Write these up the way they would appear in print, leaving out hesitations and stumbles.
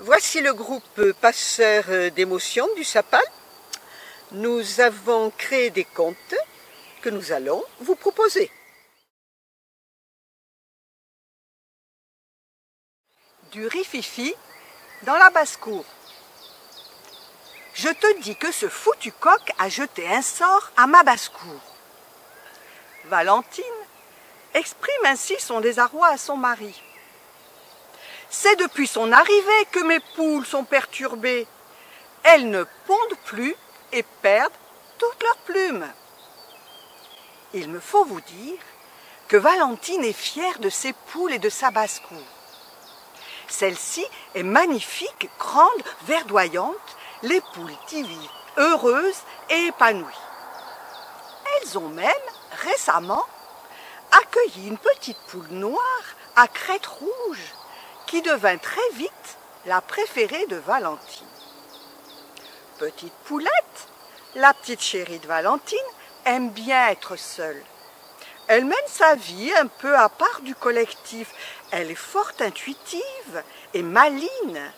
Voici le groupe Passeurs d'émotions du Sapal. Nous avons créé des contes que nous allons vous proposer. Du rififi dans la basse-cour. Je te dis que ce foutu coq a jeté un sort à ma basse-cour. Valentine exprime ainsi son désarroi à son mari. C'est depuis son arrivée que mes poules sont perturbées. Elles ne pondent plus et perdent toutes leurs plumes. Il me faut vous dire que Valentine est fière de ses poules et de sa basse-cour. Celle-ci est magnifique, grande, verdoyante. Les poules y vivent heureuses et épanouies. Elles ont même récemment accueilli une petite poule noire à crête rouge qui devint très vite la préférée de Valentine. Petite poulette, la petite chérie de Valentine, aime bien être seule. Elle mène sa vie un peu à part du collectif. Elle est fort intuitive et maligne.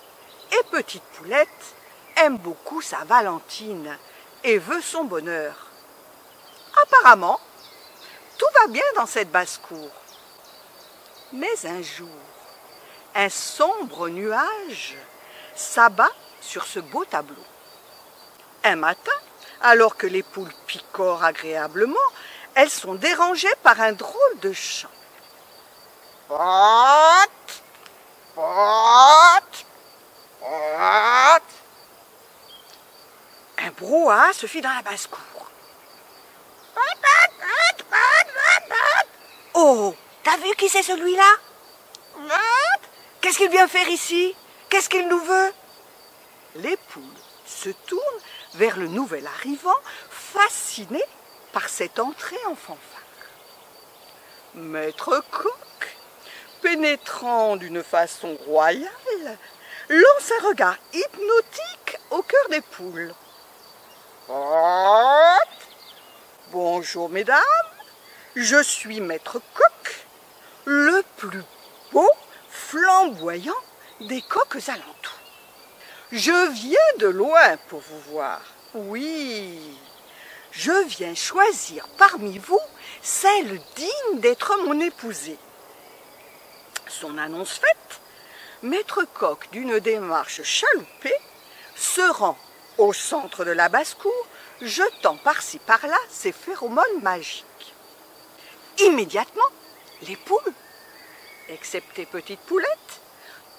Et petite poulette aime beaucoup sa Valentine et veut son bonheur. Apparemment, tout va bien dans cette basse-cour. Mais un jour, un sombre nuage s'abat sur ce beau tableau. Un matin, alors que les poules picorent agréablement, elles sont dérangées par un drôle de chant. Pot, pot, pot. Un brouhaha se fit dans la basse-cour. Oh, t'as vu qui c'est celui-là? Qu'est-ce qu'il vient faire ici? Qu'est-ce qu'il nous veut? Les poules se tournent vers le nouvel arrivant, fascinées par cette entrée en fanfare. Maître Coq, pénétrant d'une façon royale, lance un regard hypnotique au cœur des poules. Bonjour mesdames, je suis Maître Coq, le plus beau, flamboyant des coqs alentours. Je viens de loin pour vous voir. Oui, je viens choisir parmi vous celle digne d'être mon épousée. Son annonce faite, Maître Coq, d'une démarche chaloupée, se rend au centre de la basse-cour, jetant par-ci par-là ses phéromones magiques. Immédiatement, les poules, excepté Petite Poulette,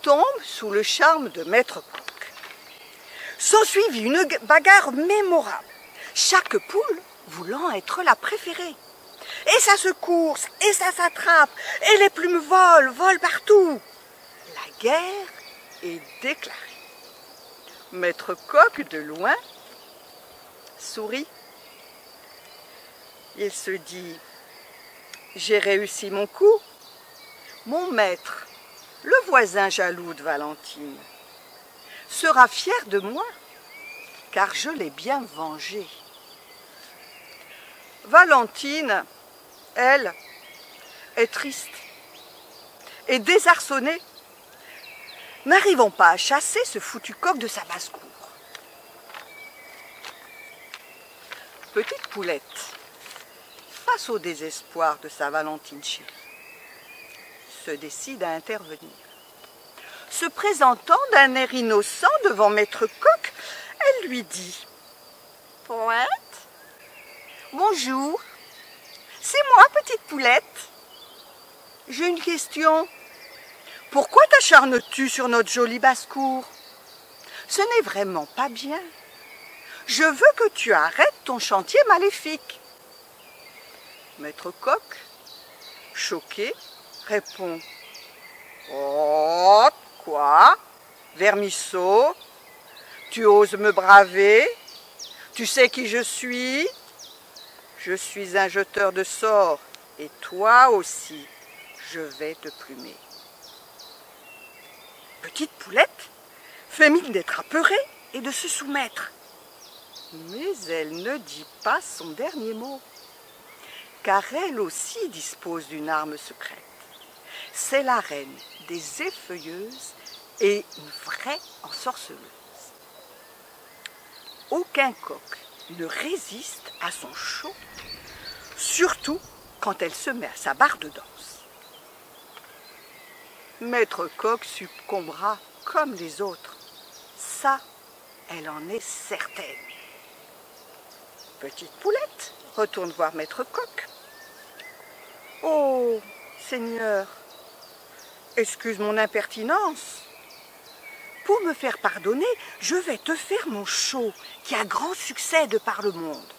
tombent sous le charme de Maître Coq. S'ensuivit une bagarre mémorable, chaque poule voulant être la préférée. Et ça se course, et ça s'attrape, et les plumes volent partout. La guerre est déclarée. Maître Coq, de loin, sourit. Il se dit, j'ai réussi mon coup. Mon maître, le voisin jaloux de Valentine, sera fier de moi, car je l'ai bien vengé. Valentine, elle, est triste et désarçonnée, n'arrivant pas à chasser ce foutu coq de sa basse-cour. Petite Poulette, face au désespoir de sa Valentine chérie, se décide à intervenir. Se présentant d'un air innocent devant Maître Coq, elle lui dit « Poulette, bonjour, c'est moi, Petite Poulette. J'ai une question. Pourquoi t'acharnes-tu sur notre jolie basse-cour? Ce n'est vraiment pas bien. Je veux que tu arrêtes ton chantier maléfique. » Maître Coq, choqué, répond « Oh, quoi? Vermisseau, tu oses me braver? Tu sais qui je suis? Je suis un jeteur de sorts, et toi aussi, je vais te plumer. » Petite Poulette fait mine d'être apeurée et de se soumettre. Mais elle ne dit pas son dernier mot, car elle aussi dispose d'une arme secrète. C'est la reine des effeuilleuses, et une vraie ensorceleuse. Aucun coq ne résiste à son chaud, surtout quand elle se met à sa barre de danse. Maître Coq succombera comme les autres. Ça, elle en est certaine. Petite Poulette retourne voir Maître Coq. « Oh, Seigneur, excuse mon impertinence. Pour me faire pardonner, je vais te faire mon show, qui a grand succès de par le monde. »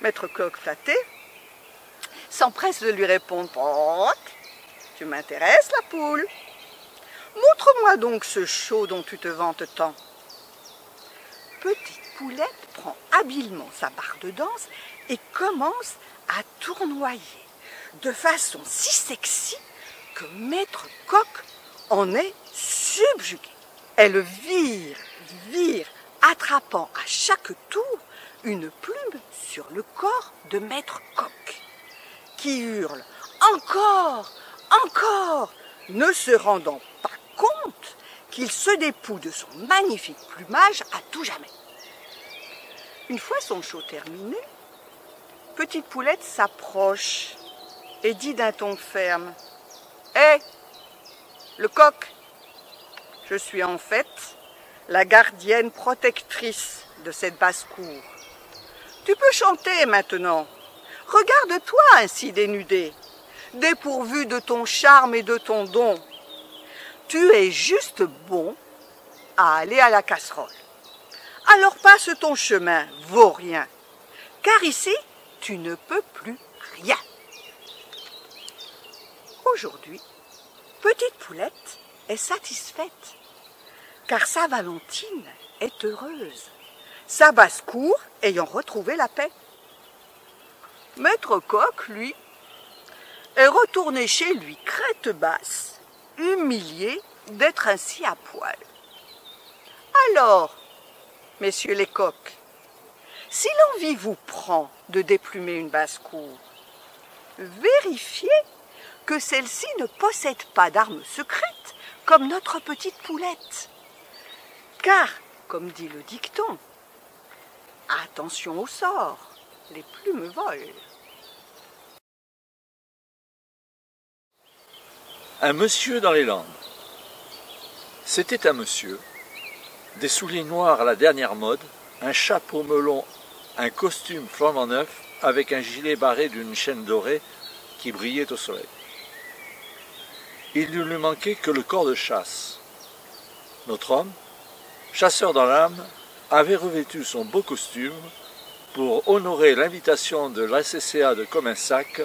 Maître Coq flatté s'empresse de lui répondre « Poc, tu m'intéresses, la poule. Montre-moi donc ce show dont tu te vantes tant. » Petite Poulette prend habilement sa barre de danse et commence à tournoyer de façon si sexy que Maître Coq en est subjugué. Elle vire, attrapant à chaque tour une plume sur le corps de Maître Coq, qui hurle « Encore, encore !» ne se rendant pas compte qu'il se dépouille de son magnifique plumage à tout jamais. Une fois son show terminé, Petite Poulette s'approche et dit d'un ton ferme « Hé, le coq, je suis en fait la gardienne protectrice de cette basse-cour. Tu peux chanter maintenant. Regarde-toi ainsi dénudé, dépourvu de ton charme et de ton don. Tu es juste bon à aller à la casserole. Alors passe ton chemin, vaurien, car ici, tu ne peux plus rien. » Aujourd'hui, Petite Poulette est satisfaite, car sa Valentine est heureuse, sa basse-cour ayant retrouvé la paix. Maître Coq, lui, est retourné chez lui crête basse, humilié d'être ainsi à poil. Alors, messieurs les coqs, si l'envie vous prend de déplumer une basse-cour, vérifiez que celle-ci ne possède pas d'armes secrètes comme notre petite Poulette. Car, comme dit le dicton, attention au sort, les plumes volent. Un monsieur dans les Landes. C'était un monsieur, des souliers noirs à la dernière mode, un chapeau melon, un costume flambant neuf, avec un gilet barré d'une chaîne dorée qui brillait au soleil. Il ne lui manquait que le corps de chasse. Notre homme, chasseur dans l'âme, avait revêtu son beau costume pour honorer l'invitation de l'ACCA de Comensac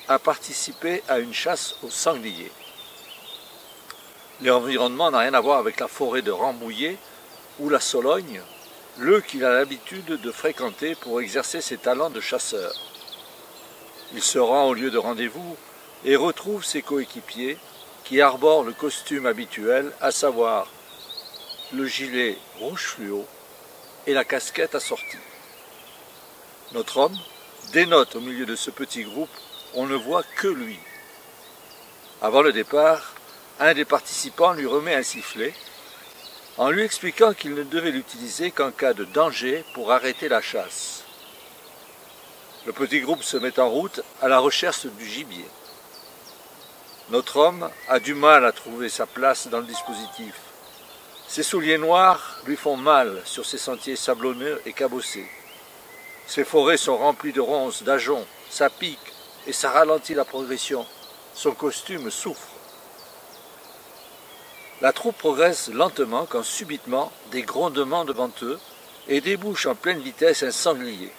à participer à une chasse au sanglier. L'environnement n'a rien à voir avec la forêt de Rambouillet ou la Sologne, lieu qu'il a l'habitude de fréquenter pour exercer ses talents de chasseur. Il se rend au lieu de rendez-vous et retrouve ses coéquipiers qui arborent le costume habituel, à savoir le gilet rouge fluo et la casquette assortie. Notre homme dénote au milieu de ce petit groupe, on ne voit que lui. Avant le départ, un des participants lui remet un sifflet, en lui expliquant qu'il ne devait l'utiliser qu'en cas de danger pour arrêter la chasse. Le petit groupe se met en route à la recherche du gibier. Notre homme a du mal à trouver sa place dans le dispositif. Ses souliers noirs lui font mal sur ces sentiers sablonneux et cabossés. Ces forêts sont remplies de ronces, d'ajoncs, ça pique et ça ralentit la progression. Son costume souffre. La troupe progresse lentement quand subitement des grondements devant eux et débouche en pleine vitesse un sanglier.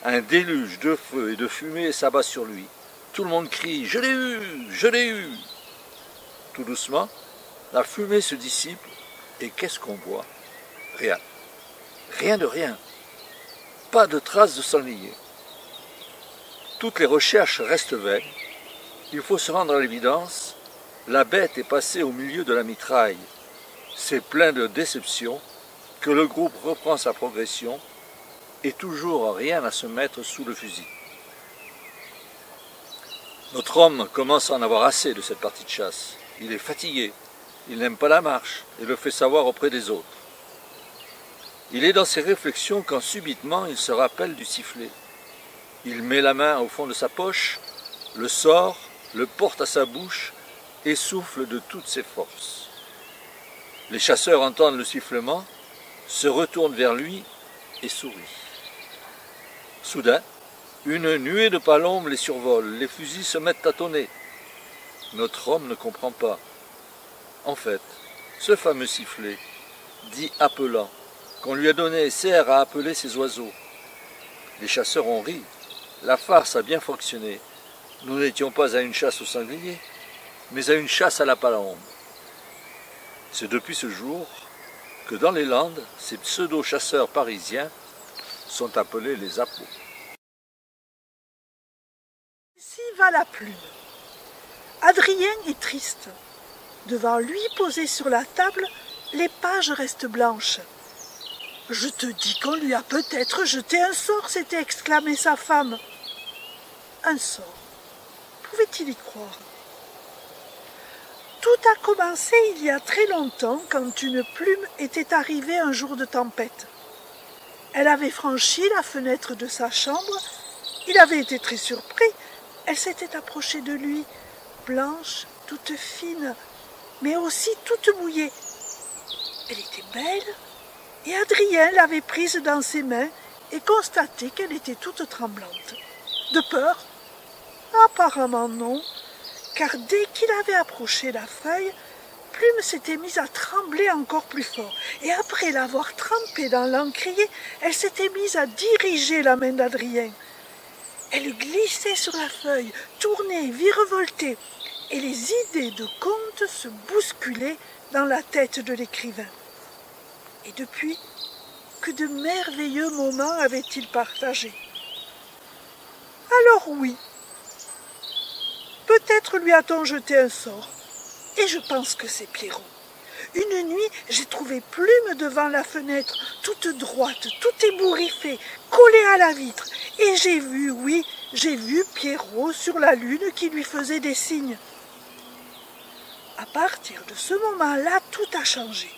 Un déluge de feu et de fumée s'abat sur lui. Tout le monde crie « Je l'ai eu! Je l'ai eu !» Tout doucement, la fumée se dissipe et qu'est-ce qu'on voit? Rien. Rien de rien. Pas de traces de sanglier. Toutes les recherches restent vaines. Il faut se rendre à l'évidence. La bête est passée au milieu de la mitraille. C'est plein de déception que le groupe reprend sa progression et toujours rien à se mettre sous le fusil. Notre homme commence à en avoir assez de cette partie de chasse. Il est fatigué. il n'aime pas la marche et le fait savoir auprès des autres. Il est dans ses réflexions quand subitement il se rappelle du sifflet. Il met la main au fond de sa poche, le sort, le porte à sa bouche et souffle de toutes ses forces. Les chasseurs entendent le sifflement, se retournent vers lui et sourient. Soudain, une nuée de palombes les survole, les fusils se mettent à tonner. Notre homme ne comprend pas. En fait, ce fameux sifflet, dit appelant, qu'on lui a donné sert à appeler ses oiseaux. Les chasseurs ont ri. La farce a bien fonctionné. Nous n'étions pas à une chasse au sanglier, mais à une chasse à la palombe. C'est depuis ce jour que dans les Landes, ces pseudo-chasseurs parisiens sont appelés les appos. Ici va la plume. Adrien est triste. Devant lui, posées sur la table, les pages restent blanches. « Je te dis qu'on lui a peut-être jeté un sort », s'était exclamée sa femme. Un sort. Pouvait-il y croire? Tout a commencé il y a très longtemps, quand une plume était arrivée un jour de tempête. Elle avait franchi la fenêtre de sa chambre. Il avait été très surpris. Elle s'était approchée de lui, blanche, toute fine, mais aussi toute mouillée. Elle était belle, et Adrien l'avait prise dans ses mains et constatait qu'elle était toute tremblante. De peur? Apparemment non, car dès qu'il avait approché la feuille, Plume s'était mise à trembler encore plus fort, et après l'avoir trempée dans l'encrier, elle s'était mise à diriger la main d'Adrien. Elle glissait sur la feuille, tournait, virevoltait, et les idées de conte se bousculaient dans la tête de l'écrivain. Et depuis, que de merveilleux moments avait-il partagés. Alors oui, peut-être lui a-t-on jeté un sort, et je pense que c'est Pierrot. Une nuit, j'ai trouvé Plume devant la fenêtre, toute droite, toute ébouriffée, collée à la vitre, et j'ai vu, oui, j'ai vu Pierrot sur la lune qui lui faisait des signes. À partir de ce moment-là, tout a changé.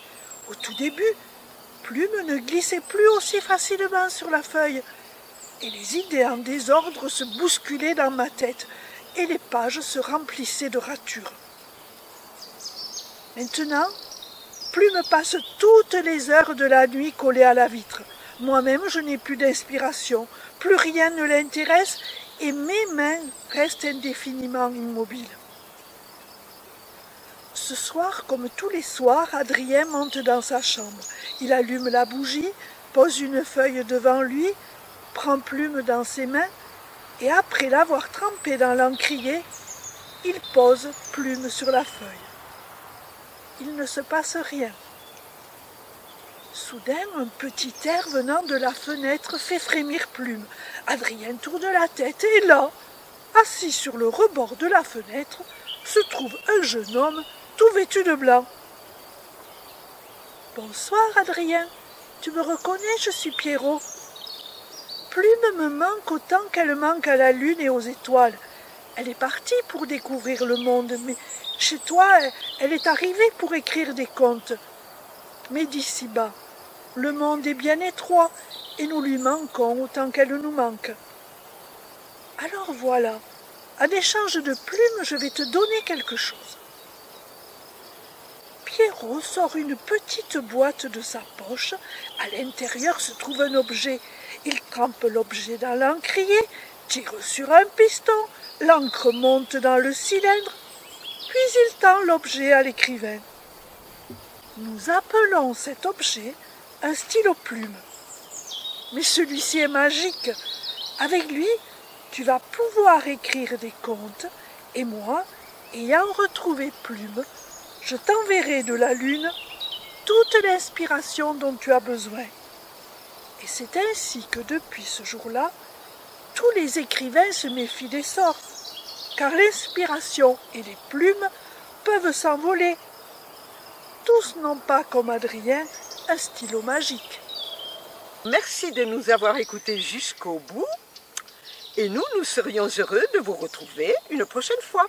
Au tout début, Plume ne glissait plus aussi facilement sur la feuille, et les idées en désordre se bousculaient dans ma tête, et les pages se remplissaient de ratures. Maintenant, Plume passe toutes les heures de la nuit collée à la vitre. Moi-même, je n'ai plus d'inspiration, plus rien ne l'intéresse, et mes mains restent indéfiniment immobiles. Ce soir, comme tous les soirs, Adrien monte dans sa chambre. Il allume la bougie, pose une feuille devant lui, prend Plume dans ses mains, et après l'avoir trempée dans l'encrier, il pose Plume sur la feuille. Il ne se passe rien. Soudain, un petit air venant de la fenêtre fait frémir Plume. Adrien tourne la tête et là, assis sur le rebord de la fenêtre, se trouve un jeune homme tout vêtu de blanc. « Bonsoir, Adrien. Tu me reconnais, je suis Pierrot. Plume me manque autant qu'elle manque à la lune et aux étoiles. Elle est partie pour découvrir le monde, mais chez toi, elle est arrivée pour écrire des contes. Mais d'ici bas, le monde est bien étroit et nous lui manquons autant qu'elle nous manque. Alors voilà, en échange de plumes, je vais te donner quelque chose. » Pierrot sort une petite boîte de sa poche. À l'intérieur se trouve un objet. Il trempe l'objet dans l'encrier, tire sur un piston, l'encre monte dans le cylindre, puis il tend l'objet à l'écrivain. Nous appelons cet objet un stylo plume. Mais celui-ci est magique. Avec lui, tu vas pouvoir écrire des contes, et moi, ayant retrouvé Plume, je t'enverrai de la lune toute l'inspiration dont tu as besoin. Et c'est ainsi que depuis ce jour-là, tous les écrivains se méfient des sorts, car l'inspiration et les plumes peuvent s'envoler. Tous n'ont pas, comme Adrien, un stylo magique. Merci de nous avoir écoutés jusqu'au bout, et nous serions heureux de vous retrouver une prochaine fois.